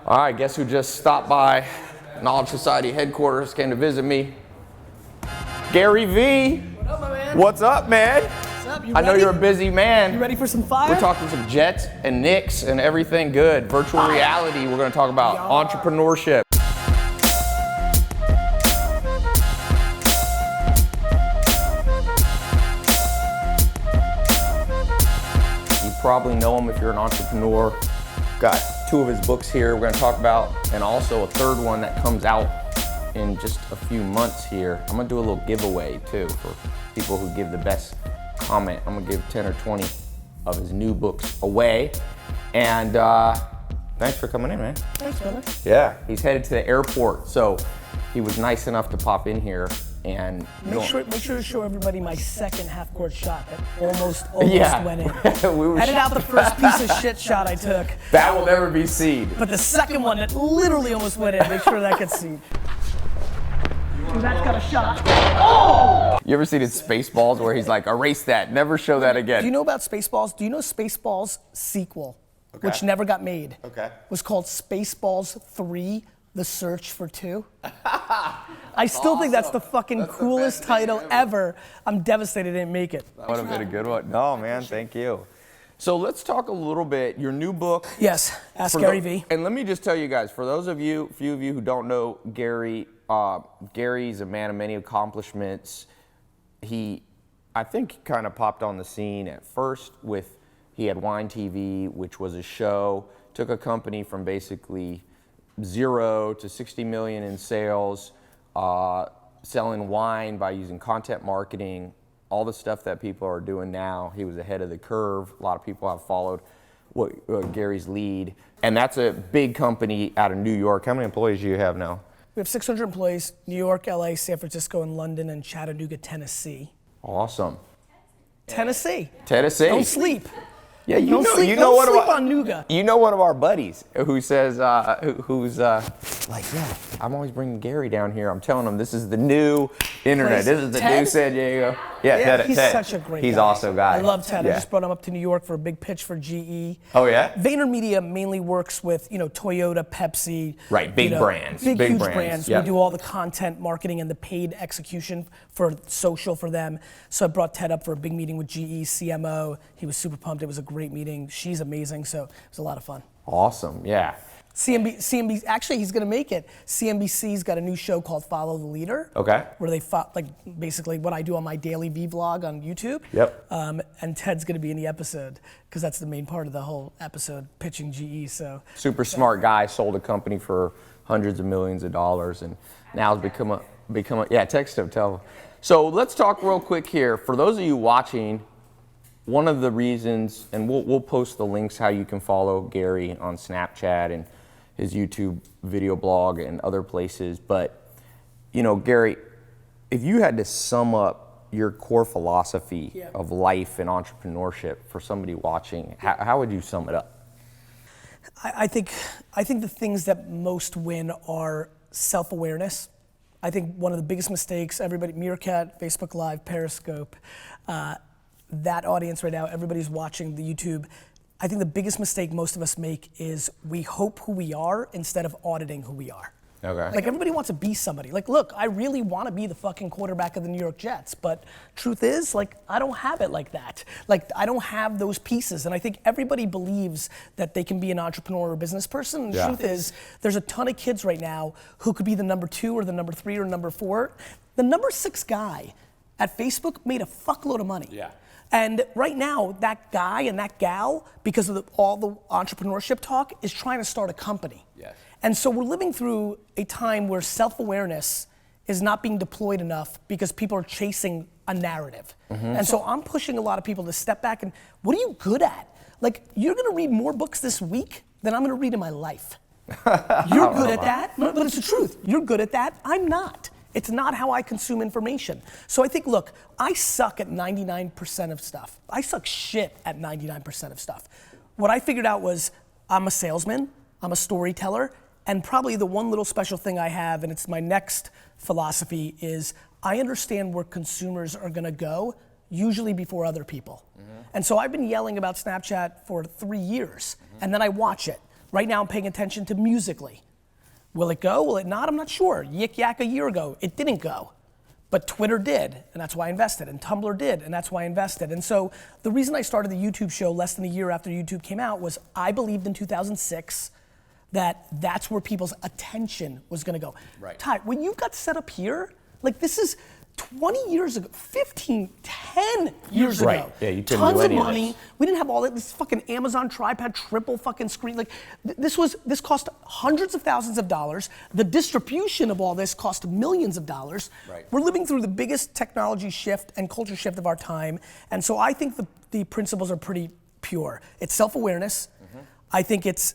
All right, guess who just stopped by Knowledge Society headquarters, came to visit me? Gary V. What up, my man? What's up, man? What's up? You I know ready? you're a busy man. You ready for some fire? We're talking some Jets and Knicks and everything good. Virtual reality, we're gonna talk about entrepreneurship. You probably know him if you're an entrepreneur. Got 2 of his books here we're gonna talk about, and also a 3rd one that comes out in just a few months here. I'm gonna do a little giveaway too for people who give the best comment. I'm gonna give 10 or 20 of his new books away. And thanks for coming in, man. Thanks, brother. Yeah, he's headed to the airport, so he was nice enough to pop in here and Make sure to show everybody my second half-court shot that almost Yeah. went in. We were Edit out the first piece of shit shot I took. That will never be seen. But the second one that literally almost went in, make sure that gets seen. That's got a shot. Oh! You ever seen in Spaceballs where he's like, erase that, never show that again? Do you know about Spaceballs? Do you know Spaceballs sequel, which never got made? Was called Spaceballs 3, The Search for 2. I still think that's the fucking coolest title ever. I'm devastated it didn't make it. That would have been a good one. No, man, thank you. So let's talk a little bit, your new book. Yes, Ask Gary V. And let me just tell you guys, for those of you, few of you who don't know Gary, Gary's a man of many accomplishments. He, I think, kind of popped on the scene at first with, he had Wine TV, which was a show, took a company from basically 0 to 60 million in sales, selling wine by using content marketing, all the stuff that people are doing now. He was ahead of the curve. A lot of people have followed Gary's lead. And that's a big company out of New York. How many employees do you have now? We have 600 employees, New York, LA, San Francisco, and London, and Chattanooga, Tennessee. Awesome. Tennessee. Tennessee. Don't sleep. Yeah, you Don't know, sleep, you know don't one sleep of our, on Nougat. You know one of our buddies who says, who's like, yeah, I'm always bringing Gary down here. I'm telling him this is the new internet. This is the new San Diego. Yeah, Ted. He's such a great guy. He's also a guy. I love Ted. Yeah. I just brought him up to New York for a big pitch for GE. Oh yeah? VaynerMedia mainly works with, Toyota, Pepsi. Right, big brands. Big huge brands. brands. Yep. We do all the content marketing and the paid execution for social for them. So I brought Ted up for a big meeting with GE, CMO. He was super pumped. It was a great meeting. She's amazing, so it was a lot of fun. Awesome, yeah. CNBC, actually he's gonna make it. CNBC's got a new show called Follow the Leader. Okay. Where they basically what I do on my daily V vlog on YouTube. Yep. And Ted's gonna be in the episode because that's the main part of the whole episode, pitching GE. So. Super smart guy, sold a company for hundreds of millions of dollars, and now has become a yeah. Text him, tell him. So let's talk real quick here. For those of you watching, one of the reasons, and we'll post the links how you can follow Gary on Snapchat and his YouTube video blog and other places. But, Gary, if you had to sum up your core philosophy of life and entrepreneurship for somebody watching, how would you sum it up? I think the things that most win are self-awareness. I think one of the biggest mistakes, everybody, Meerkat, Facebook Live, Periscope, that audience right now, everybody's watching the YouTube. I think the biggest mistake most of us make is we hope who we are instead of auditing who we are. Okay. Like everybody wants to be somebody. Like, look, I really want to be the fucking quarterback of the New York Jets, but truth is, I don't have it like that. I don't have those pieces, and I think everybody believes that they can be an entrepreneur or business person, and the truth is, there's a ton of kids right now who could be the number 2 or the number 3 or number 4. The number 6 guy at Facebook made a fuckload of money. Yeah. And right now, that guy and that gal, because of all the entrepreneurship talk, is trying to start a company. Yes. And so we're living through a time where self-awareness is not being deployed enough because people are chasing a narrative. And so I'm pushing a lot of people to step back and, what are you good at? You're gonna read more books this week than I'm gonna read in my life. You're good at that, but it's the truth. You're good at that, I'm not. It's not how I consume information. So I think, look, I suck at 99% of stuff. I suck shit at 99% of stuff. What I figured out was I'm a salesman, I'm a storyteller, and probably the one little special thing I have, and it's my next philosophy, is I understand where consumers are gonna go, usually before other people. And so I've been yelling about Snapchat for 3 years, and then I watch it. Right now I'm paying attention to Musical.ly. Will it go? Will it not? I'm not sure. Yik Yak a year ago, it didn't go. But Twitter did, and that's why I invested. And Tumblr did, and that's why I invested. And so the reason I started the YouTube show less than a year after YouTube came out was I believed in 2006 that that's where people's attention was gonna go. Right. Tai, when you got set up here, like this is 20 years ago, 15, 10 years Right. ago. Yeah, you couldn't do Tons of any of money. this. We didn't have all that, this fucking Amazon tripod, triple fucking screen. Like this cost hundreds of thousands of dollars. The distribution of all this cost millions of dollars. Right. We're living through the biggest technology shift and culture shift of our time. And so I think the principles are pretty pure. It's self-awareness. I think it's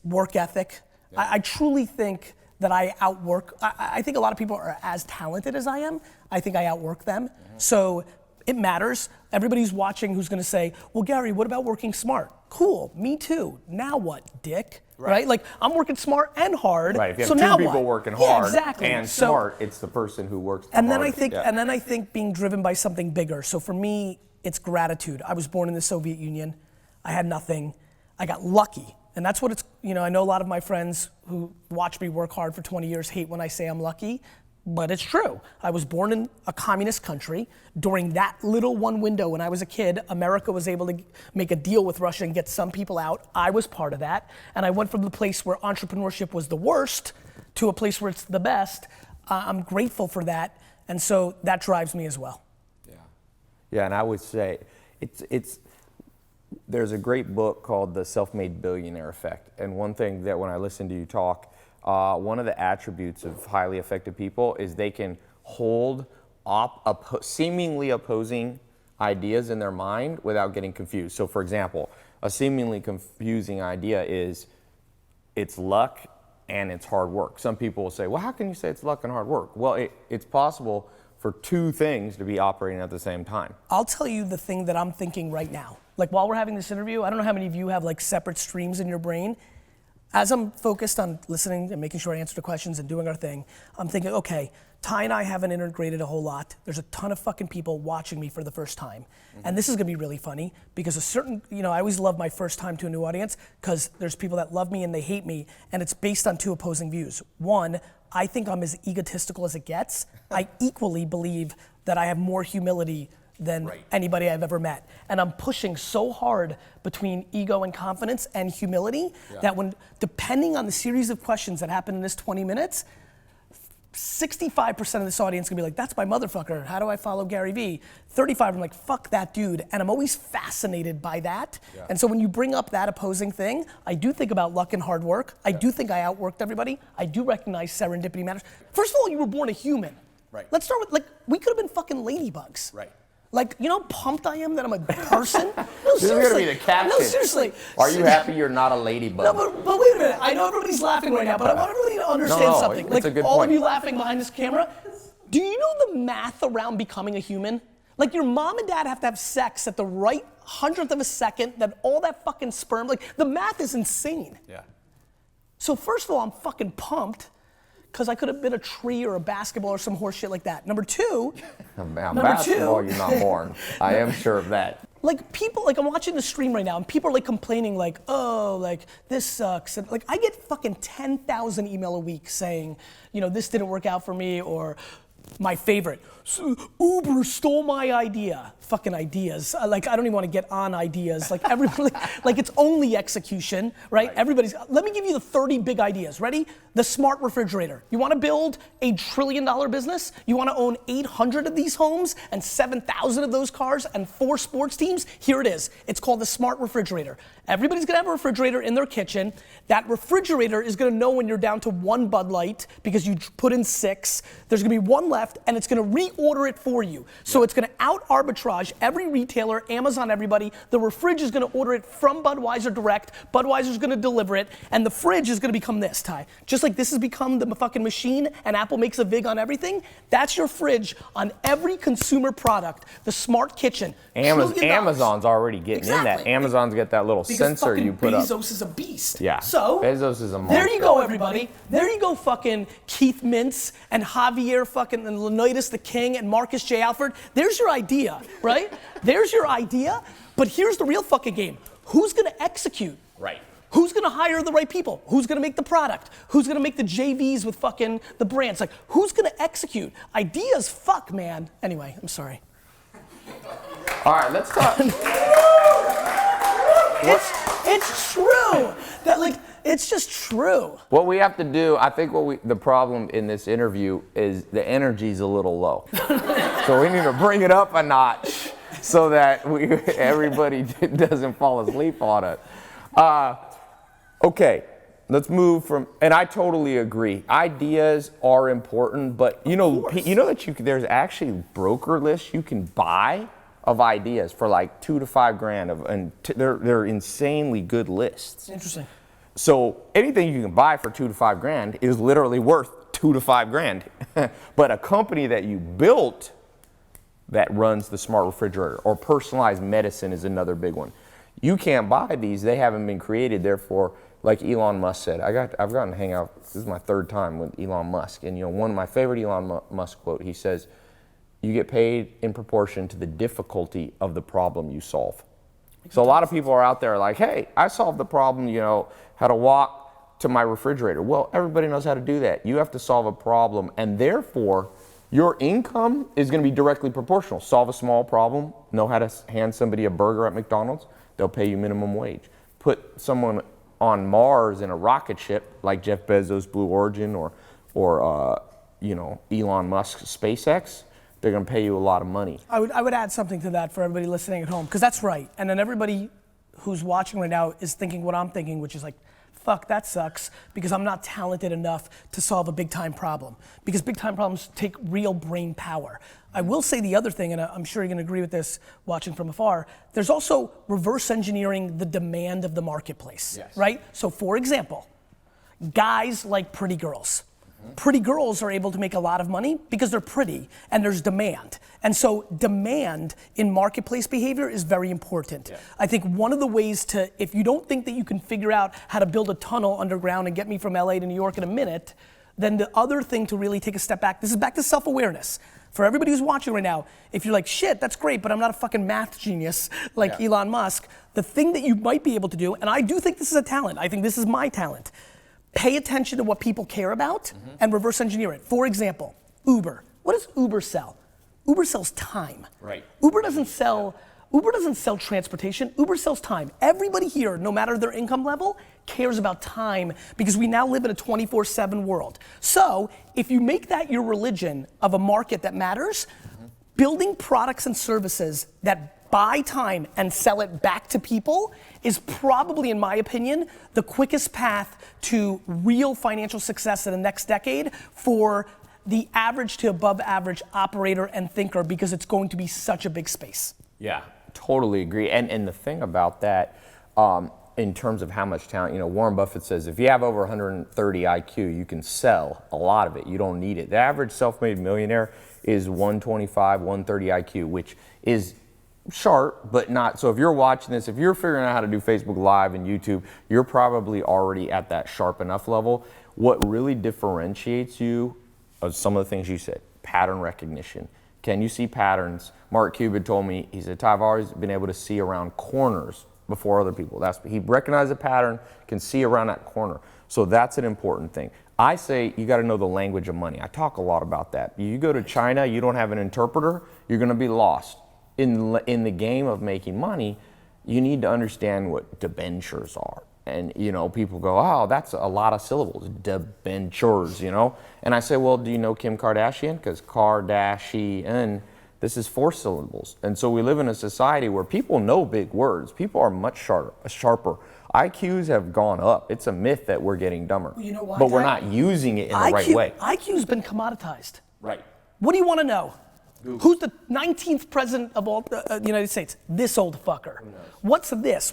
work ethic. Yeah. I truly think that I outwork, I think a lot of people are as talented as I am. I think I outwork them. So it matters. Everybody's watching who's gonna say, well, Gary, what about working smart? Cool, me too. Now what, dick? Right? Like, I'm working smart and hard. Right, if you so have now two people what? working Yeah, hard exactly. and So- smart, it's the person who works the and then hardest. and then I think being driven by something bigger. So for me, it's gratitude. I was born in the Soviet Union. I had nothing. I got lucky. And that's what it's, I know a lot of my friends who watch me work hard for 20 years hate when I say I'm lucky, but it's true. I was born in a communist country. During that little one window when I was a kid, America was able to make a deal with Russia and get some people out. I was part of that. And I went from the place where entrepreneurship was the worst to a place where it's the best. I'm grateful for that. And so that drives me as well. Yeah, and I would say there's a great book called The Self-Made Billionaire Effect. And one thing that when I listen to you talk, one of the attributes of highly effective people is they can hold seemingly opposing ideas in their mind without getting confused. So for example, a seemingly confusing idea is it's luck and it's hard work. Some people will say, well, how can you say it's luck and hard work? Well, it's possible for two things to be operating at the same time. I'll tell you the thing that I'm thinking right now. Like while we're having this interview, I don't know how many of you have like separate streams in your brain. As I'm focused on listening and making sure I answer the questions and doing our thing, I'm thinking, okay, Tai and I haven't integrated a whole lot. There's a ton of fucking people watching me for the first time. And this is gonna be really funny because I always love my first time to a new audience because there's people that love me and they hate me, and it's based on two opposing views. One, I think I'm as egotistical as it gets. I equally believe that I have more humility than anybody I've ever met. And I'm pushing so hard between ego and confidence and humility that depending on the series of questions that happen in this 20 minutes, 65% of this audience can be like, that's my motherfucker, how do I follow Gary Vee? 35, I'm like, fuck that dude. And I'm always fascinated by that. Yeah. And so when you bring up that opposing thing, I do think about luck and hard work. I do think I outworked everybody. I do recognize serendipity matters. First of all, you were born a human. Right. Let's start with, we could have been fucking ladybugs. Right. Like, you know how pumped I am that I'm a person? No, this is gonna be the captain. No, seriously. Are you happy you're not a ladybug? No, but wait a minute. I know everybody's laughing right now, but I want everybody to understand something. It's a good all point. of you laughing behind this camera, do you know the math around becoming a human? Like your mom and dad have to have sex at the right 100th of a second, that all that fucking sperm, the math is insane. Yeah. So first of all, I'm fucking pumped, because I could have been a tree or a basketball or some horse shit like that. Number two. Basketball, you're not born. I am sure of that. Like people, I'm watching the stream right now and people are complaining this sucks. And I get fucking 10,000 email a week saying, this didn't work out for me, or my favorite, Uber stole my idea. Fucking ideas. I don't even want to get on ideas. Everybody, it's only execution, right? Let me give you the 30 big ideas. Ready? The smart refrigerator. You want to build a $1 trillion business? You want to own 800 of these homes and 7,000 of those cars and 4 sports teams? Here it is. It's called the smart refrigerator. Everybody's gonna have a refrigerator in their kitchen. That refrigerator is gonna know when you're down to 1 Bud Light because you put in 6. There's gonna be 1 left and it's gonna reorder it for you. So it's gonna out arbitrage every retailer, Amazon, everybody. The fridge is gonna order it from Budweiser direct. Budweiser's gonna deliver it, and the fridge is gonna become this, Tai. Just like this has become the fucking machine and Apple makes a VIG on everything, that's your fridge on every consumer product. The smart kitchen. Amazon's already getting in that. Amazon's got that little sensor you put up. Bezos is a beast. Yeah. So Bezos is a monster. there you go, everybody. There you go, fucking Keith Mintz and Javier fucking and Leonidas the King and Marcus J. Alford. There's your idea, right? There's your idea. But here's the real fucking game. Who's gonna execute? Right. Who's gonna hire the right people? Who's gonna make the product? Who's gonna make the JVs with fucking the brands? Like, who's gonna execute? Ideas, fuck, man. Anyway, I'm sorry. All right, let's talk. It's true. That like, it's just true. What we have to do, I think the problem in this interview is the energy's a little low. So we need to bring it up a notch so that everybody doesn't fall asleep on it. Okay, let's move from, and I totally agree. Ideas are important, but you know that there's actually broker lists you can buy of ideas for like $2 to $5 grand and they're insanely good lists. Interesting. So anything you can buy for $2 to $5 grand is literally worth $2 to $5 grand. But a company that you built that runs the smart refrigerator or personalized medicine is another big one. You can't buy these; they haven't been created. Therefore, like Elon Musk said, I've gotten to hang out. This is my third time with Elon Musk, and one of my favorite Elon Musk quote. He says, "You get paid in proportion to the difficulty of the problem you solve." So a lot of people are out there like, "Hey, I solved the problem. How to walk to my refrigerator." Well, everybody knows how to do that. You have to solve a problem, and therefore, your income is going to be directly proportional. Solve a small problem. Know how to hand somebody a burger at McDonald's. They'll pay you minimum wage. Put someone on Mars in a rocket ship like Jeff Bezos' Blue Origin or Elon Musk's SpaceX, they're going to pay you a lot of money. I would add something to that for everybody listening at home, because that's right. And then everybody who's watching right now is thinking what I'm thinking, which is like, fuck, that sucks, because I'm not talented enough to solve a big time problem. Because big time problems take real brain power. I will say the other thing, and I'm sure you're gonna agree with this watching from afar, there's also reverse engineering the demand of the marketplace, yes. Right? So for example, guys like pretty girls. Pretty girls are able to make a lot of money because they're pretty and there's demand. And so demand in marketplace behavior is very important. Yeah. I think one of the ways to, if you don't think that you can figure out how to build a tunnel underground and get me from LA to New York in a minute, then the other thing to really take a step back, this is back to self-awareness. For everybody who's watching right now, if you're like, shit, that's great, but I'm not a fucking math genius like Elon Musk, the thing that you might be able to do, and I do think this is a talent, I think this is my talent, pay attention to what people care about and reverse engineer it. For example, Uber. What does Uber sell? Uber sells time. Right. Uber doesn't sell transportation. Uber sells time. Everybody here, no matter their income level, cares about time because we now live in a 24/7 world. So if you make that your religion of a market that matters, building products and services that buy time and sell it back to people is probably, in my opinion, the quickest path to real financial success in the next decade for the average to above average operator and thinker, because it's going to be such a big space. Yeah, totally agree. And the thing about that, in terms of how much talent, Warren Buffett says if you have over 130 IQ, you can sell a lot of it. You don't need it. The average self-made millionaire is 125, 130 IQ, which is sharp, but not. So if you're watching this, if you're figuring out how to do Facebook Live and YouTube, you're probably already at that sharp enough level. What really differentiates you are some of the things you said, pattern recognition. Can you see patterns? Mark Cuban told me, he said, I've always been able to see around corners before other people. He recognized a pattern, can see around that corner. So that's an important thing. I say you got to know the language of money. I talk a lot about that. You go to China, you don't have an interpreter, you're going to be lost. In the game of making money, you need to understand what debentures are. And people go, oh, that's a lot of syllables, debentures, And I say, well, do you know Kim Kardashian? Because Kardashian, this is 4 syllables. And so we live in a society where people know big words. People are much sharper. IQs have gone up. It's a myth that we're getting dumber. You know why, but we're not using it in the right way. IQ's been commoditized. Right. What do you want to know? Google. Who's the 19th president of all the United States? This old fucker. What's this?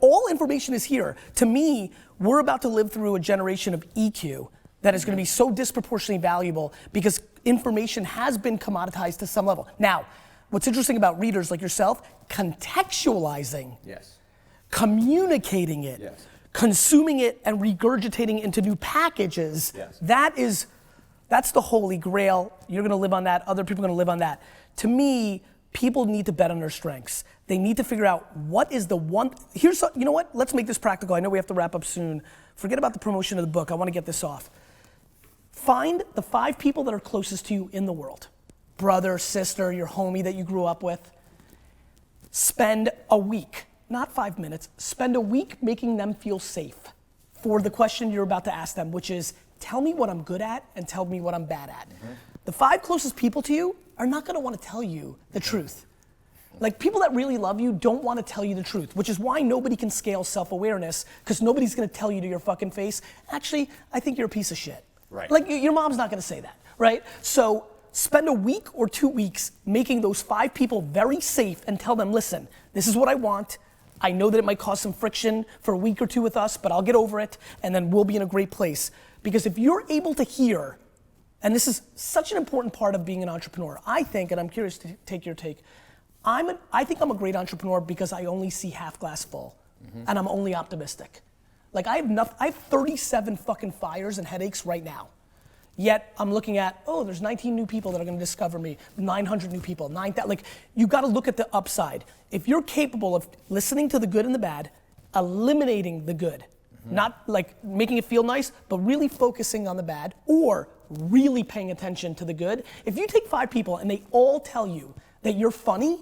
All information is here. To me, we're about to live through a generation of EQ that is going to be so disproportionately valuable because information has been commoditized to some level. Now, what's interesting about readers like yourself, contextualizing, communicating it, consuming it and regurgitating into new packages, that's the holy grail. You're gonna live on that, other people are gonna live on that. To me, people need to bet on their strengths. They need to figure out what is the one, you know what? Let's make this practical. I know we have to wrap up soon. Forget about the promotion of the book. I want to get this off. Find the 5 people that are closest to you in the world. Brother, sister, your homie that you grew up with. Spend a week, not 5 minutes, spend a week making them feel safe for the question you're about to ask them, which is, tell me what I'm good at and tell me what I'm bad at. The 5 closest people to you are not gonna wanna tell you the truth. Like, people that really love you don't wanna tell you the truth, which is why nobody can scale self-awareness, because nobody's gonna tell you to your fucking face, actually, I think you're a piece of shit. Right. Like, your mom's not gonna say that, right? So spend a week or 2 weeks making those 5 people very safe and tell them, listen, this is what I want. I know that it might cause some friction for a week or 2 with us, but I'll get over it, and then we'll be in a great place. Because if you're able to hear, and this is such an important part of being an entrepreneur, I think, and I'm curious to take your take, I think I'm a great entrepreneur because I only see half glass full, and I'm only optimistic. Like, I have 37 fucking fires and headaches right now. Yet I'm looking at, oh, there's 19 new people that are gonna discover me, 900 new people, 9,000, like, you gotta look at the upside. If you're capable of listening to the good and the bad, eliminating the good, not like making it feel nice, but really focusing on the bad, or really paying attention to the good. If you take 5 people and they all tell you that you're funny,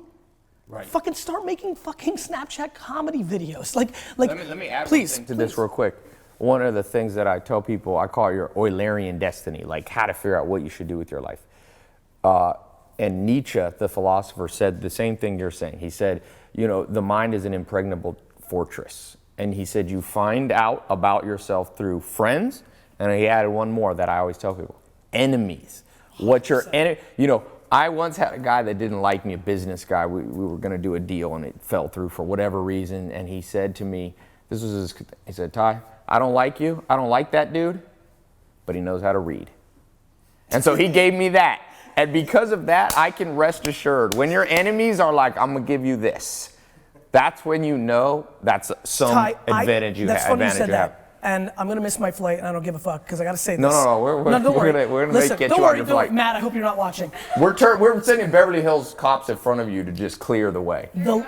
fucking start making fucking Snapchat comedy videos. Like, let me add please, something to this real quick. One of the things that I tell people, I call it your Eulerian destiny, like how to figure out what you should do with your life. And Nietzsche, the philosopher, said the same thing you're saying. He said, you know, the mind is an impregnable fortress. And he said, you find out about yourself through friends, and he added one more that I always tell people, enemies. What your enemy, you know, I once had a guy that didn't like me, a business guy. We were gonna do a deal and it fell through for whatever reason. And he said to me, he said, Tai, I don't like you. I don't like that dude, but he knows how to read. And so he gave me that. And because of that, I can rest assured, when your enemies are like, I'm gonna give you this, that's when you know that's some advantage you have. That's funny you said that. And I'm gonna miss my flight, and I don't give a fuck because I gotta say this. No, we're gonna Listen, get you on your flight. Matt, I hope you're not watching. We're sending Beverly Hills cops in front of you to just clear the way. No,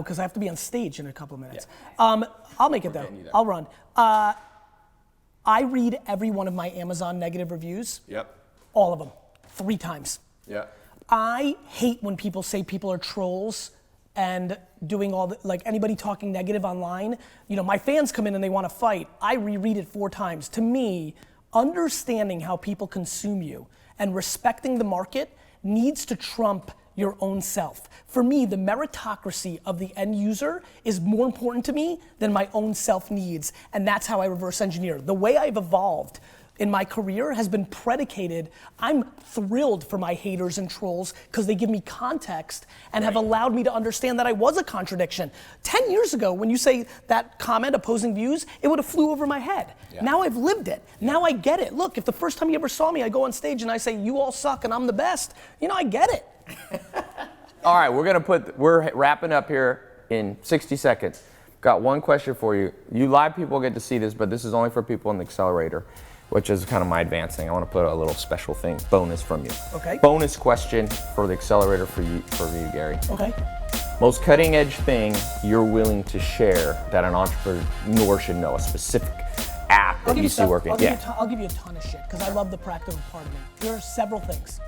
because I have to be on stage in a couple minutes. Yeah. I'll make it though. I'll run. I read every one of my Amazon negative reviews. Yep. All of them, 3 times. Yeah. I hate when people say people are trolls and doing all the, like, anybody talking negative online. You know, my fans come in and they want to fight. I reread it 4 times. To me, understanding how people consume you and respecting the market needs to trump your own self. For me, the meritocracy of the end user is more important to me than my own self needs, and that's how I reverse engineer. The way I've evolved in my career has been predicated. I'm thrilled for my haters and trolls because they give me context and have allowed me to understand that I was a contradiction. 10 years ago, when you say that comment, opposing views, it would have flew over my head. Yeah. Now I've lived it. Yeah. Now I get it. Look, if the first time you ever saw me, I go on stage and I say, you all suck and I'm the best, you know, I get it. All right, we're wrapping up here in 60 seconds. Got one question for you. You live people get to see this, but this is only for people in the accelerator, which is kind of my advanced thing. I want to put a little special thing, bonus from you. Okay. Bonus question for the accelerator for you, Gary. Okay. Most cutting edge thing you're willing to share that an entrepreneur should know, a specific app that you see working. I'll give you a ton of shit because I love the practical part of me. There are several things.